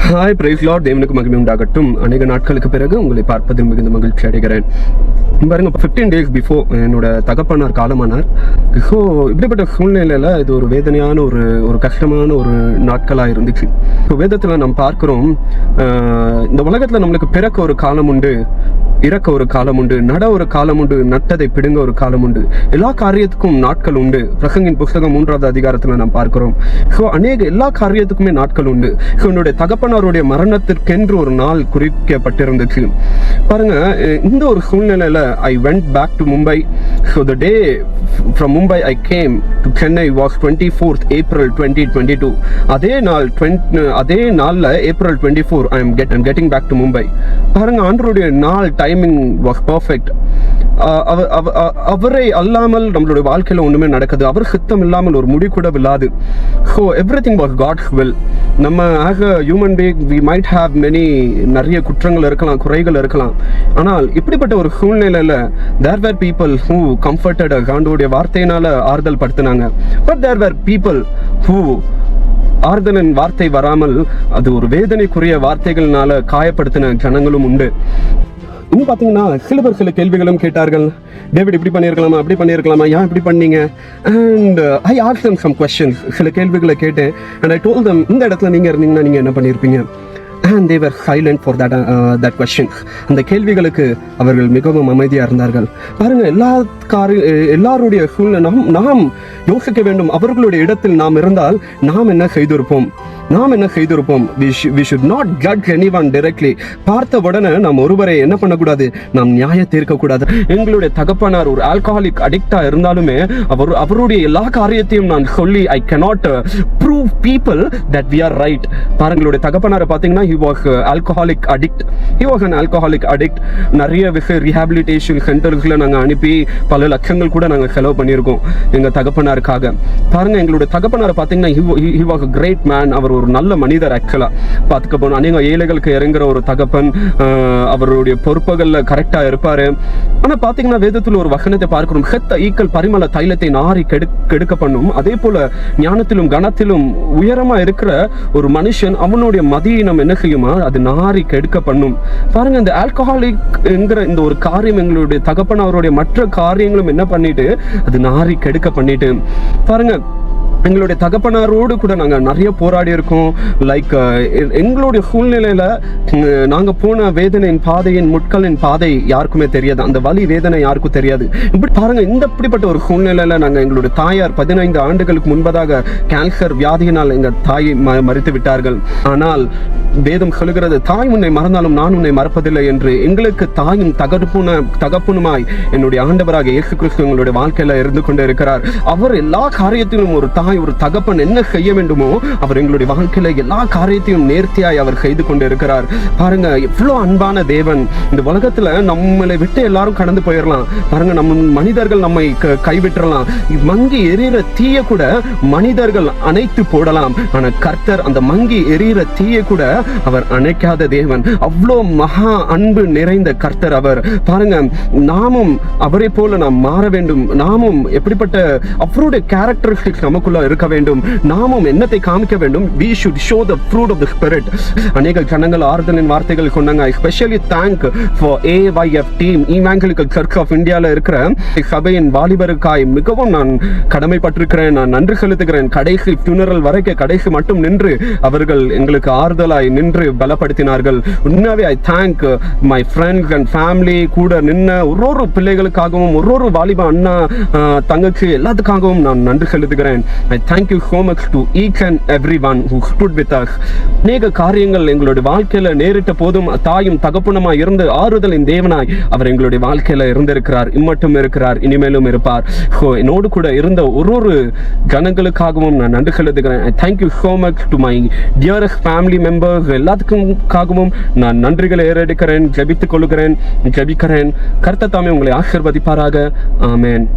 Hi price Lord, தேவனுக்கு மகிமை உண்டாகட்டும். அநேக நாட்களுக்கு பிறகு உங்களை பார்ப்பதில் மிகுந்த மகிழ்ச்சி அடைகிறேன். பாருங்க, 15 days பிஃபோர் என்னோட தகப்பனார் காலமானார். ஸோ இப்படிப்பட்ட சூழ்நிலையில் இது ஒரு வேதனையான ஒரு கஷ்டமான ஒரு நாட்களாக இருந்துச்சு. ஸோ வேதத்தில் நம்ம பார்க்குறோம், இந்த உலகத்தில் நம்மளுக்கு பிறக்க ஒரு காலம் உண்டு, இறக்க ஒரு காலம் உண்டு, நட ஒரு காலம் உண்டு, நட்டதை பிடுங்க ஒரு காலம் உண்டு. எல்லா காரியத்துக்கும் நாட்கள் உண்டு. பிரசங்கின் புஸ்தகம் 3வது அதிகாரத்தில் நாம் பார்க்கிறோம். ஸோ எல்லா காரியத்துக்குமே நாட்கள் உண்டு. ஸோ என்னுடைய தகப்பனாருடைய மரணத்திற்கென்று ஒரு நாள் குறிக்கப்பட்டிருந்துச்சு. பாருங்க, இந்த ஒரு சூழ்நிலையில I went back to Mumbai. So the day from Mumbai I came to Chennai was 24th April 2022. அதே நாள்ல April 24 I'm getting back to Mumbai. பாருங்க, ஆண்டவருடைய நாள் டைமிங் was perfect. அவரை அல்லாமல் நம்மளுடைய வாழ்க்கையில் ஒன்றுமே நடக்குது. அவர் சித்தம் இல்லாமல் ஒரு முடி கூட விழாது. So everything was God's will. நம்ம as a human being we might have நிறைய குற்றங்கள் இருக்கலாம், குறைகள் இருக்கலாம். ஆனால் இப்படிப்பட்ட ஒரு சூழ்நிலையில் there were people who comforted us. ஆண்டவருடைய வார்த்தையினால ஆறுதல் படுத்தினாங்க. But there were people who ஆறுதலின் வார்த்தை வராமல் அது ஒரு வேதனைக்குரிய வார்த்தைகள்னால காயப்படுத்தின ஜனங்களும் உண்டு. இன்னும் பார்த்தீங்கன்னா சில கேள்விகளும் கேட்டார்கள். டேவிட் இப்படி பண்ணியிருக்கலாமா, அப்படி பண்ணியிருக்கலாமா, ஏன் இப்படி பண்ணீங்க? And I asked them some questions. சில கேள்விகளை கேட்டேன். அண்ட் ஐ told them, இந்த இடத்துல நீங்கள் இருந்தீங்கன்னா நீங்கள் என்ன பண்ணியிருப்பீங்க? And they were silent for that question. அந்த கேள்விகளுக்கு அவர்கள் மிகவும் அமைதியாக இருந்தார்கள். பாருங்க, எல்லாருடைய சூழ்நிலை நாம் யோசிக்க வேண்டும். அவர்களுடைய இடத்தில் நாம் இருந்தால் நாம் என்ன செய்திருப்போம்? We should not judge anyone directly. பார்த்த உடனே நாம் ஒருவரை என்ன பண்ணக்கூடாது, நாம் நியாய தீர்க்கக்கூடாது. எங்களுடைய தகப்பனார் ஒரு ஆல்கஹாலிக் அடிக்டா இருந்தாலுமே அவருடைய எல்லா காரியத்தையும் நான் சொல்லி I cannot prove people that we are right. பாருங்களுடைய தகப்பனாரை பார்த்தீங்கன்னா he was an alcoholic addict. நிறைய ரீஹாபிலிட்டேஷன் சென்டர்ஸ்ல நாங்கள் அனுப்பி பல லட்சங்கள் கூட நாங்கள் செலவு பண்ணியிருக்கோம் எங்க தகப்பனாருக்காக. பாருங்க, எங்களுடைய தகப்பனாரை பார்த்தீங்கன்னா he was a great man. அவர் ஒரு நல்ல மனிதர். ஆக்சுவலா பார்த்துக்க போனோம், அநேக ஏழைகளுக்கு இறங்குற ஒரு தகப்பன். அவருடைய பொறுப்புகள்ல கரெக்டா இருப்பாரு. ஆனா பாத்தீங்கன்னா வேதத்துல ஒரு வசனத்தை பார்க்கிறோம், செத்த ஈக்கள் பரிமள தைலத்தை நாரி கெடுக்க பண்ணும். அதே போல ஞானத்திலும் கனத்திலும் உயரமா இருக்கிற ஒரு மனுஷன் அவனுடைய மதியினம் என்ன செய்யுமா, அது நாரி கெடுக்க பண்ணும். பாருங்க, இந்த ஆல்கஹாலிக் என்கிற இந்த ஒரு காரியம் எங்களுடைய தகப்பன் அவருடைய மற்ற காரியங்களும் என்ன பண்ணிட்டு அது நாரி கெடுக்க பண்ணிட்டு. பாருங்க, எங்களுடைய தகப்பனாரோடு கூட நாங்கள் நிறைய போராடி இருக்கோம். லைக் எங்களுடைய சூழ்நிலையில நாங்கள் போன வேதனையின் பாதையின் முட்களின் பாதை யாருக்குமே தெரியாது. அந்த வலி வேதனை யாருக்கும் தெரியாது. இப்படி பாருங்க, இப்படிப்பட்ட ஒரு சூழ்நிலையில நாங்கள் எங்களுடைய தாயார் 15 ஆண்டுகளுக்கு முன்பதாக கேன்சர் வியாதியினால் எங்கள் தாயை மறித்து விட்டார்கள். ஆனால் வேதம் சொல்லுகிறது, தாய் உன்னை மறந்தாலும் நான் உன்னை மறப்பதில்லை என்று. எங்களுக்கு தாயும் தகப்பனுமாய் என்னுடைய ஆண்டவராக இயேசு கிறிஸ்து எங்களுடைய வாழ்க்கையில இருந்து கொண்டே இருக்கிறார். அவர் எல்லா காரியத்திலும் ஒரு தாய் ஒரு தகப்பன் என்ன செய்ய வேண்டுமோ அவர் எங்களுடைய வாழ்க்கையில எல்லா காரியத்தையும் நேர்த்தியாய் அவர் செய்து கொண்டு இருக்கிறார். பாருங்க, எவ்வளவு அன்பான தேவன். இந்த உலகத்துல நம்மளை விட்டு எல்லாரும் கடந்து போயிடலாம். பாருங்க, நம்ம மனிதர்கள் நம்மை கைவிட்டுறலாம். மங்கி எரியிற தீய கூட மனிதர்கள் அணைத்து போடலாம். ஆனா கர்த்தர் அந்த மங்கி எரியிற தீய கூட அவர் அணைக்காத தேவன். அவ்வளோ மகா அன்பு நிறைந்த கர்த்தர் அவர். பாருங்க, நாமும் அவரை போல நாம் மாற வேண்டும். நாமும் எப்படிப்பட்ட அவருடைய கேரக்டரிஸ்டிக்ஸ் நமக்குள்ள இருக்க வேண்டும். நாமும் என்னத்தை காமிக்க வேண்டும்? We should show the fruit of the spirit. அநேக ஜனங்கள் ஆறுதலின் வார்த்தைகள் கொண்டாங்க. I especially thank for AYF team, Evangelical Church of Indiaல இருக்கிற சபையின் வாலிபருக்காய் மிகவும் நான் கடமைப்பட்டிருக்கிறேன். நான் நன்றி செலுத்துகிறேன். கடைசி funeral வரைக்கும் கடைசி மட்டும் நின்று அவர்கள் எங்களுக்கு ஆறுதலாய் நின்று பலப்படுத்தினார்கள். உண்மையாவே I thank my friends and family. கூட நின்ன ஒரு பிள்ளைகளுக்காகவும் ஒரு வாலிப அண்ணா தங்கச்சி எல்லாத்துக்காகவும் நான் நன்றி செலுத்துகிறேன். I thank you so much to each and everyone who stood with us. அநேக காரியங்கள் எங்களுடைய வாழ்க்கையில நேரிட்ட போதும் தாயும் தகப்பனுமாய் இருந்து ஆறுதலின் தேவனாய் அவர் எங்களுடைய வாழ்க்கையில இருந்திருக்கிறார், இம்மட்டும் இருக்கிறார், இனிமேலும் இருப்பார். என்னோடு கூட இருந்த ஒரு ஜனங்களுக்காகவும் நான் நன்றி செலுத்துகிறேன். I thank you so much to my dearest family members. எல்லாத்துக்காகவும் நான் நன்றிகளை ஏறெடுக்கிறேன், ஜெபித்துக் கொள்கிறேன். கர்த்தர் தாமே உங்களை ஆசீர்வதிப்பாராக. ஆமென்.